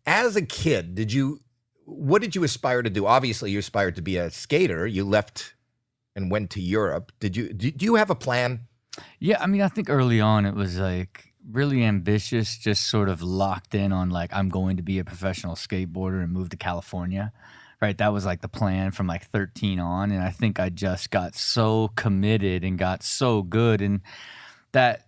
As a kid, what did you aspire to do? Obviously, you aspired to be a skater. You left and went to Europe. Do you have a plan? Yeah, I mean, I think early on it was like really ambitious, just sort of locked in on like, I'm going to be a professional skateboarder and move to California. Right, that was like the plan from like 13 on, and I think I just got so committed and got so good, and that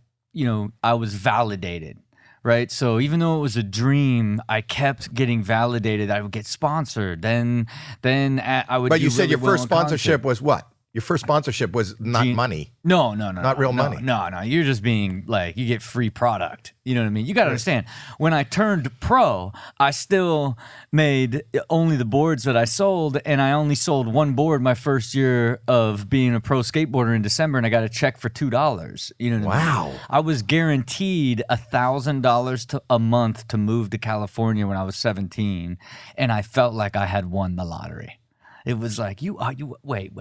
I was validated, right? So even though it was a dream, I kept getting validated. I would get sponsored, then I would. But you said really your well first in sponsorship concert. was what? Your first sponsorship was not money. No, Not real money. No, you're just being like, you get free product. You know what I mean? You got to understand, when I turned pro, I still made only the boards that I sold, and I only sold one board my first year of being a pro skateboarder in December, and I got a check for $2. You know what I mean? Wow. I was guaranteed $1,000 a month to move to California when I was 17, and I felt like I had won the lottery. It was like, wait,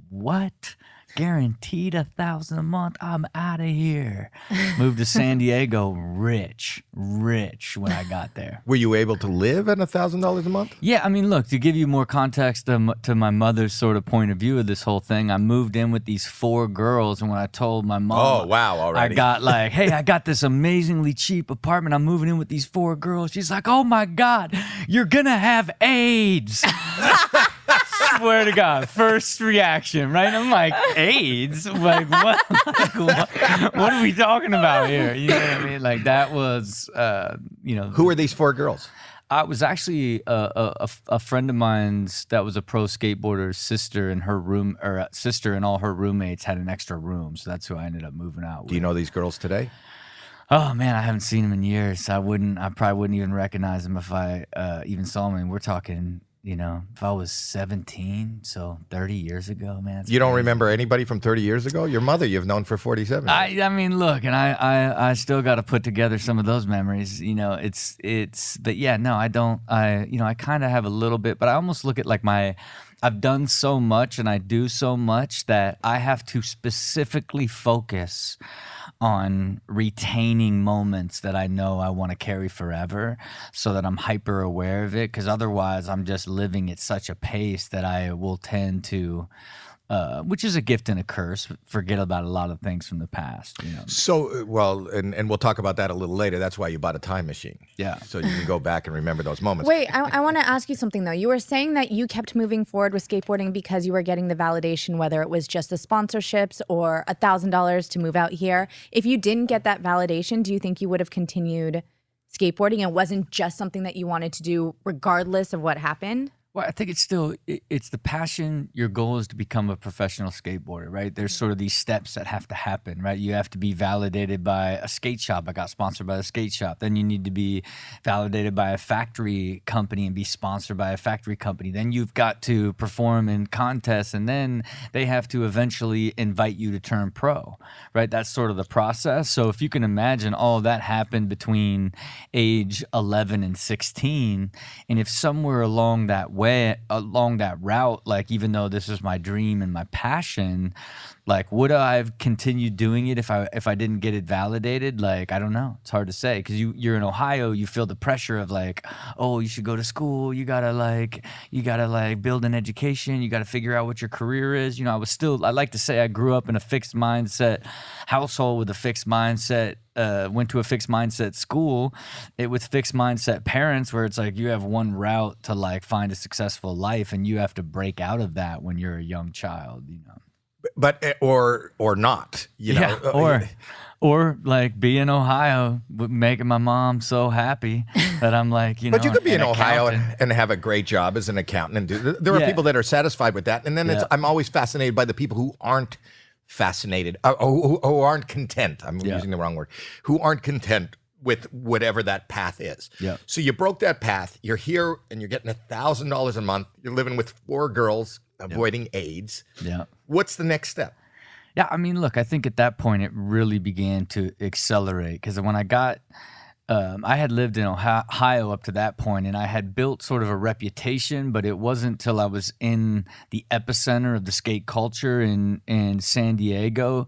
what? Guaranteed $1,000 a month? I'm out of here. Moved to San Diego, rich when I got there. Were you able to live at $1,000 a month? Yeah, I mean, look, to give you more context to my mother's sort of point of view of this whole thing, I moved in with these 4 girls, and when I told my mom, oh wow, already. I got like, hey, I got this amazingly cheap apartment. I'm moving in with these 4 girls. She's like, oh my God, you're gonna have AIDS. Swear to God, first reaction, right? I'm like, AIDS? Like, what? What are we talking about here? You know what I mean? Like, that was, Who are these 4 girls? I was actually a friend of mine's that was a pro skateboarder's sister, and sister and all her roommates had an extra room, so that's who I ended up moving out with. Do you know these girls today? Oh man, I haven't seen them in years. I probably wouldn't even recognize them if I even saw them. And we're talking, if I was 17, so 30 years ago, man. You don't remember anybody from 30 years ago? Your mother you've known for 47 years. I mean, look, and I still got to put together some of those memories. But yeah, no, I don't. I kind of have a little bit, but I almost look at like I've done so much and I do so much that I have to specifically focus on retaining moments that I know I want to carry forever, so that I'm hyper aware of it, because otherwise I'm just living at such a pace that I will tend to, which is a gift and a curse, forget about a lot of things from the past. So, well, and we'll talk about that a little later. That's why you bought a time machine. Yeah. So you can go back and remember those moments. Wait, I want to ask you something, though. You were saying that you kept moving forward with skateboarding because you were getting the validation, whether it was just the sponsorships or $1,000 to move out here. If you didn't get that validation, do you think you would have continued skateboarding and wasn't just something that you wanted to do regardless of what happened? Well, I think it's the passion. Your goal is to become a professional skateboarder, right? There's sort of these steps that have to happen, right? You have to be validated by a skate shop. I got sponsored by a skate shop. Then you need to be validated by a factory company and be sponsored by a factory company. Then you've got to perform in contests, and then they have to eventually invite you to turn pro, right? That's sort of the process. So if you can imagine, all of that happened between age 11 and 16, and if somewhere along that route, like, even though this is my dream and my passion, like, would I have continued doing it if I didn't get it validated? Like, I don't know. It's hard to say, because you're in Ohio, you feel the pressure of like, oh, you should go to school, you gotta build an education, you gotta figure out what your career is. I like to say I grew up in a fixed mindset household with a fixed mindset. Went to a fixed mindset school with fixed mindset parents, where it's like you have one route to like find a successful life, and you have to break out of that when you're a young child, But or not, Yeah, or like be in Ohio, making my mom so happy that I'm like, But you could be in Ohio accountant. and have a great job as an accountant. There are people that are satisfied with that, and then I'm always fascinated by the people who aren't fascinated, who aren't content. I'm using the wrong word. Who aren't content with whatever that path is. Yeah. So you broke that path. You're here, and you're getting $1,000 a month. You're living with 4 girls, avoiding AIDS. Yeah. What's the next step? Yeah, I mean, look, I think at that point it really began to accelerate, because when I had lived in Ohio up to that point, and I had built sort of a reputation, but it wasn't till I was in the epicenter of the skate culture in San Diego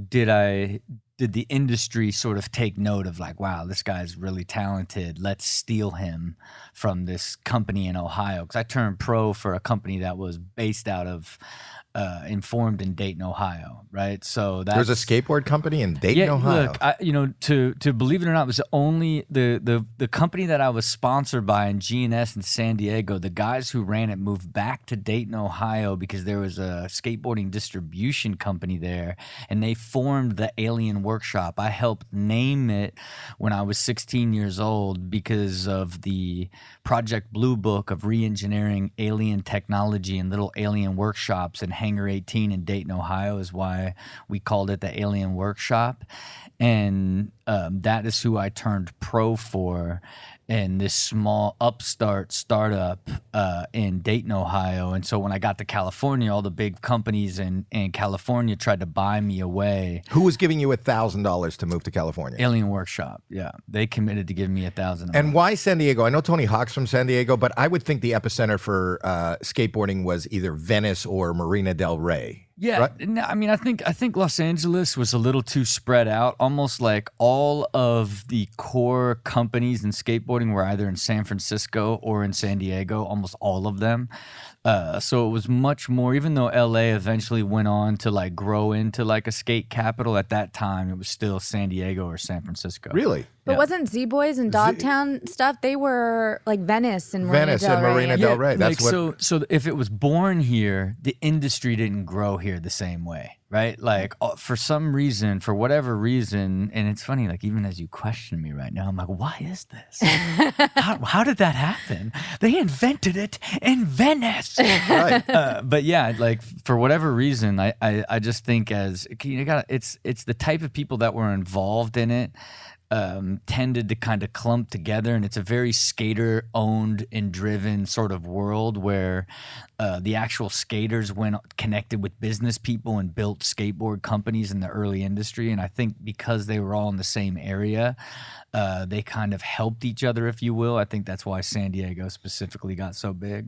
did did the industry sort of take note of like, wow, this guy's really talented. Let's steal him from this company in Ohio. Because I turned pro for a company that was based out of formed in Dayton, Ohio, right? So there's a skateboard company in Dayton, Ohio. Look, to believe it or not, it was only the company that I was sponsored by in GNS in San Diego. The guys who ran it moved back to Dayton, Ohio, because there was a skateboarding distribution company there, and they formed the Alien Workshop. I helped name it when I was 16 years old because of the Project Blue Book of re-engineering alien technology in little alien workshops in Hangar 18 in Dayton, Ohio is why we called it the Alien Workshop. And that is who I turned pro for in this small upstart startup in Dayton, Ohio. And so when I got to California, all the big companies in California tried to buy me away. Who was giving you $1,000 to move to California? Alien Workshop, yeah. They committed to giving me $1,000. And why San Diego? I know Tony Hawk's from San Diego, but I would think the epicenter for skateboarding was either Venice or Marina del Rey. Yeah, right? I mean, I think Los Angeles was a little too spread out. Almost like all of the core companies in skateboarding were either in San Francisco or in San Diego. Almost all of them. So it was much more. Even though LA eventually went on to like grow into like a skate capital, at that time it was still San Diego or San Francisco. Really? But wasn't Z-Boys and Dogtown stuff? They were like Venice and Marina del Rey. That's what. So if it was born here, the industry didn't grow here the same way, right? Like for some reason, for whatever reason, and it's funny. Like even as you question me right now, I'm like, why is this? how did that happen? They invented it in Venice. Right. But yeah, like for whatever reason, I just think it's the type of people that were involved in it. Tended to kind of clump together, and it's a very skater-owned and driven sort of world where the actual skaters went connected with business people and built skateboard companies in the early industry. And I think because they were all in the same area, they kind of helped each other, if you will. I think that's why San Diego specifically got so big.